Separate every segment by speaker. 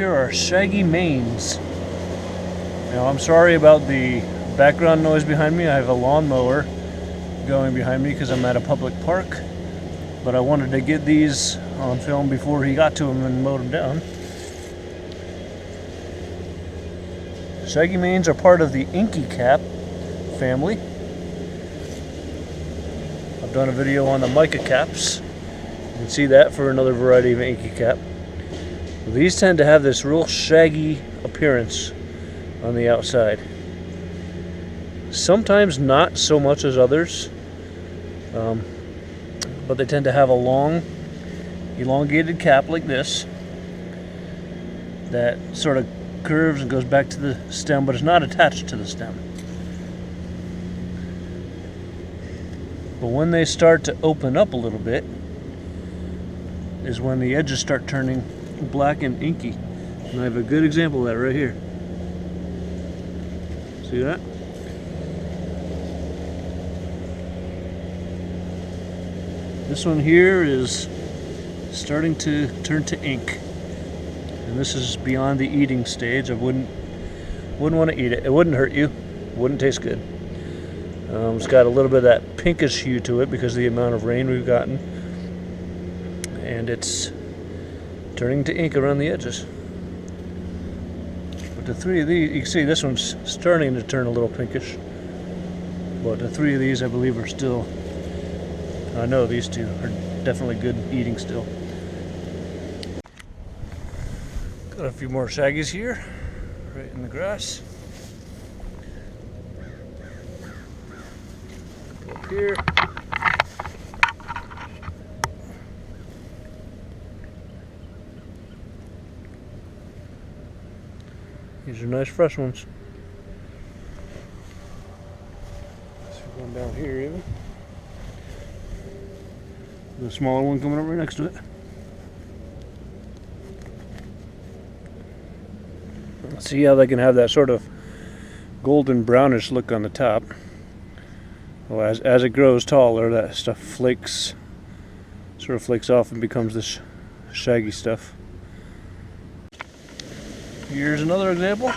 Speaker 1: here are Shaggy Manes. Now I'm sorry about the background noise behind me. I have a lawnmower going behind me because I'm at a public park. But I wanted to get these on film before he got to them and mowed them down. Shaggy Manes are part of the inky cap family. I've done a video on the mica caps. You can see that for another variety of inky cap. These tend to have this real shaggy appearance on the outside. Sometimes not so much as others, but they tend to have a long, elongated cap like this that sort of curves and goes back to the stem, but it's not attached to the stem. But when they start to open up a little bit is when the edges start turning black and inky. And I have a good example of that right here. See that? This one here is starting to turn to ink. And this is beyond the eating stage. I wouldn't want to eat it. It wouldn't hurt you. It wouldn't taste good. It's got a little bit of that pinkish hue to it because of the amount of rain we've gotten. And it's turning to ink around the edges. But the three of these, you can see this one's starting to turn a little pinkish. But the three of these I believe are still, I know these two are definitely good eating still. Got a few more shaggies here, right in the grass. Up here. These are nice fresh ones. Let's see one down here even. There's a smaller one coming up right next to it. See how they can have that sort of golden brownish look on the top. Well, as it grows taller, that stuff flakes off and becomes this shaggy stuff. Here's another example.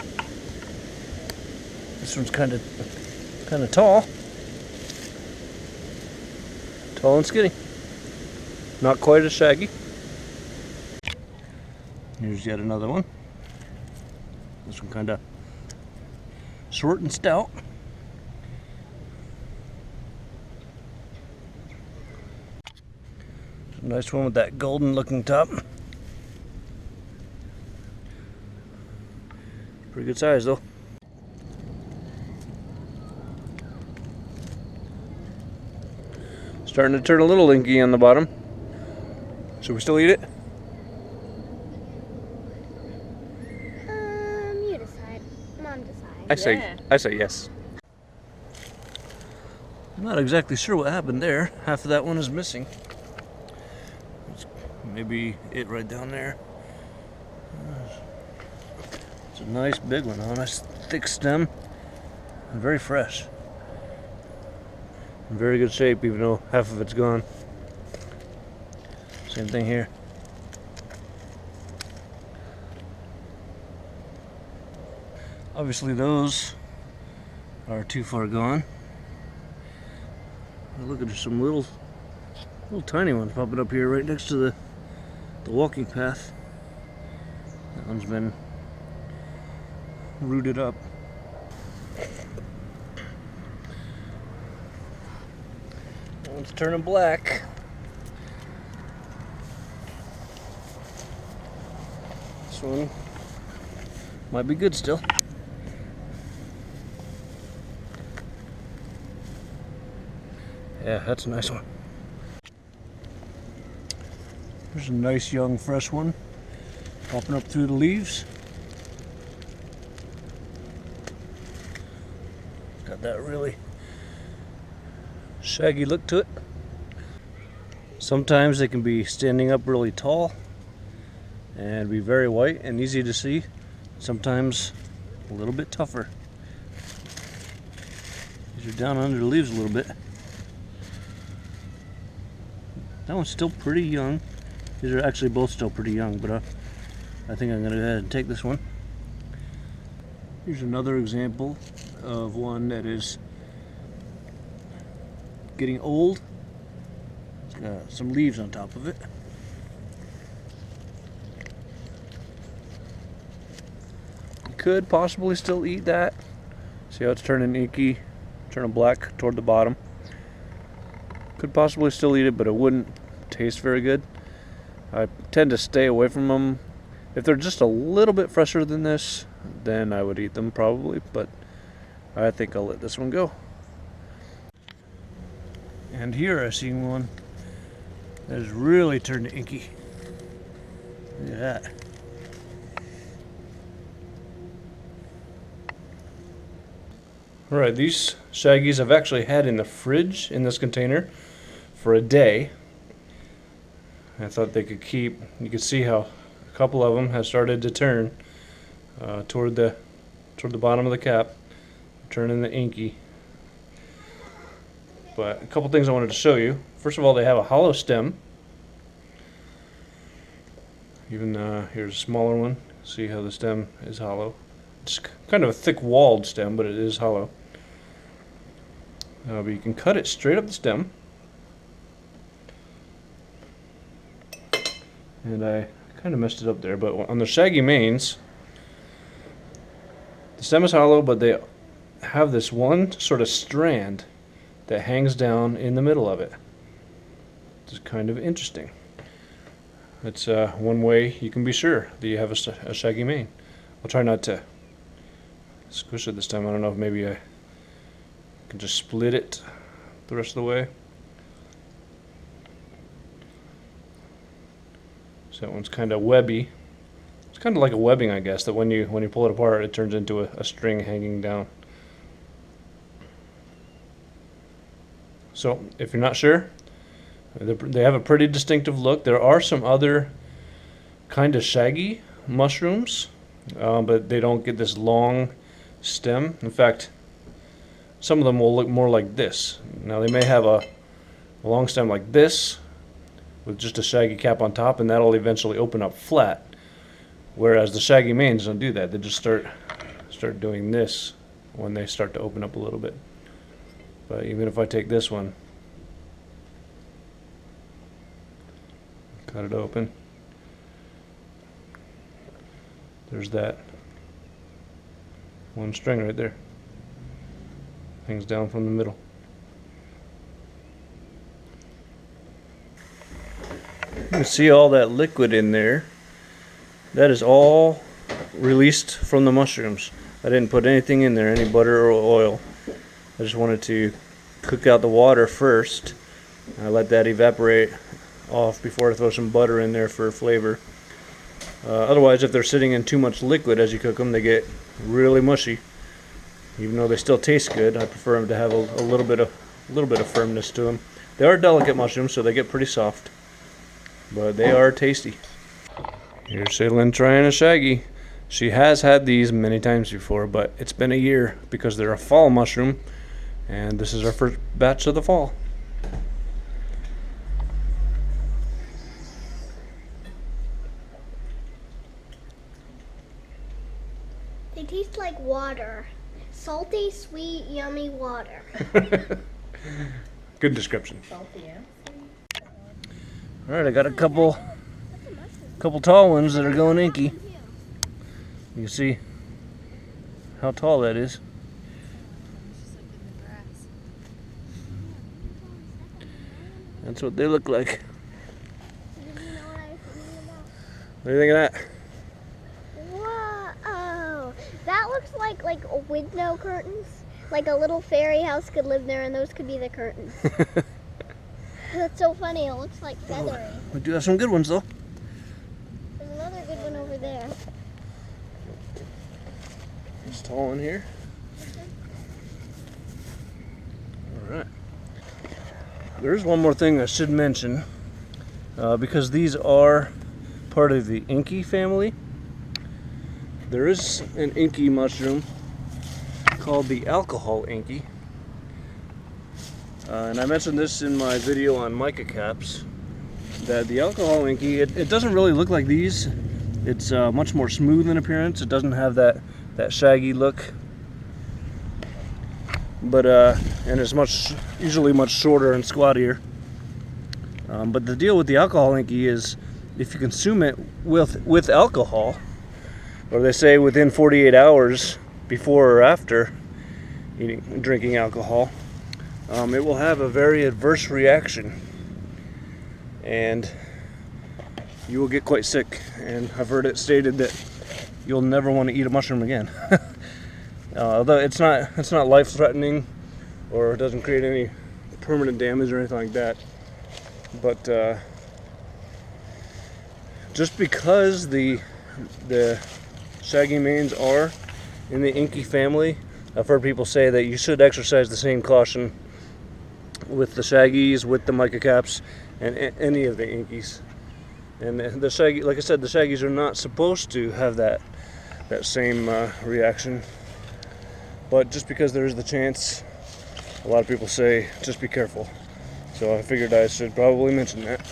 Speaker 1: This one's kind of tall and skinny. Not quite as shaggy. Here's yet another one. This one kind of short and stout. Nice one with that golden looking top. Pretty good size though. Starting to turn a little inky on the bottom. Should we still eat it?
Speaker 2: You decide. Mom decides.
Speaker 1: I say yes. I'm not exactly sure what happened there. Half of that one is missing. It's maybe it right down there. It's a nice big one, a nice thick stem, and very fresh. In very good shape, even though half of it's gone. Same thing here. Obviously those are too far gone. Look at some little tiny ones popping up here right next to the walking path. That one's been rooted up. That one's turning black. This one might be good still. Yeah, that's a nice one. There's a nice young fresh one popping up through the leaves. Got that really shaggy look to it. Sometimes they can be standing up really tall and be very white and easy to see. Sometimes a little bit tougher. These are down under the leaves a little bit. That one's still pretty young. These are actually both still pretty young, but I think I'm going to go ahead and take this one. Here's another example of one that is getting old. It's got some leaves on top of it. You could possibly still eat that. See how it's turning inky, turning black toward the bottom. Could possibly still eat it, but it wouldn't taste very good. I tend to stay away from them. If they're just a little bit fresher than this, then I would eat them probably, but I think I'll let this one go. And here I see one that has really turned inky. Look at that. Alright, these Shaggies I've actually had in the fridge in this container for a day. I thought they could keep. You can see how a couple of them have started to turn toward the bottom of the cap, turning the inky. But a couple things I wanted to show you. First of all, they have a hollow stem. Even here's a smaller one. See how the stem is hollow. It's kind of a thick walled stem, but it is hollow. But you can cut it straight up the stem. And I kind of messed it up there, but on the Shaggy Manes, the stem is hollow, but they have this one sort of strand that hangs down in the middle of it. It's kind of interesting. It's one way you can be sure that you have a Shaggy Mane. I'll try not to squish it this time. I don't know if maybe I can just split it the rest of the way. So that one's kind of webby. It's kind of like a webbing, I guess, that when you pull it apart, it turns into a string hanging down. So if you're not sure, they have a pretty distinctive look. There are some other kind of shaggy mushrooms, but they don't get this long stem. In fact, some of them will look more like this. Now they may have a long stem like this with just a shaggy cap on top, and that'll eventually open up flat. Whereas the Shaggy Manes don't do that. They just start doing this when they start to open up a little bit. But even if I take this one, cut it open, there's that one string right there. Hangs down from the middle. You can see all that liquid in there. That is all released from the mushrooms. I didn't put anything in there, any butter or oil. I just wanted to cook out the water first. I let that evaporate off before I throw some butter in there for flavor. Otherwise, if they're sitting in too much liquid as you cook them, they get really mushy. Even though they still taste good, I prefer them to have a little bit of firmness to them. They are delicate mushrooms, so they get pretty soft, but they are tasty. Here's Shaylin trying a Shaggy. She has had these many times before, but it's been a year because they're a fall mushroom, and this is our first batch of the fall.
Speaker 2: They taste like water. Salty, sweet, yummy water.
Speaker 1: Good description.
Speaker 3: Salty, yeah.
Speaker 1: Alright, I got a couple tall ones that are going inky. You can see how tall that is. That's what they look like. What do you think of that?
Speaker 2: Whoa! That looks like window curtains. Like a little fairy house could live there, and those could be the curtains. That's so funny. It looks like feathery.
Speaker 1: We do have some good ones though.
Speaker 2: There's another good one over there.
Speaker 1: This tall one here. Alright. There's one more thing I should mention. Because these are part of the inky family, there is an inky mushroom called the alcohol inky. And I mentioned this in my video on mica caps, that the alcohol inky, it doesn't really look like these. It's much more smooth in appearance. It doesn't have that shaggy look, but and it's usually much shorter and squattier. But the deal with the alcohol inky is if you consume it with alcohol, or they say within 48 hours before or after drinking alcohol, it will have a very adverse reaction, and you will get quite sick. And I've heard it stated that you'll never want to eat a mushroom again. Although it's not life-threatening, or it doesn't create any permanent damage or anything like that. But just because the Shaggy Manes are in the inky family, I've heard people say that you should exercise the same caution with the Shaggies, with the mica caps, and any of the inkies. And the Shaggy, like I said, the Shaggies are not supposed to have that same reaction. But just because there is the chance, a lot of people say just be careful. So I figured I should probably mention that.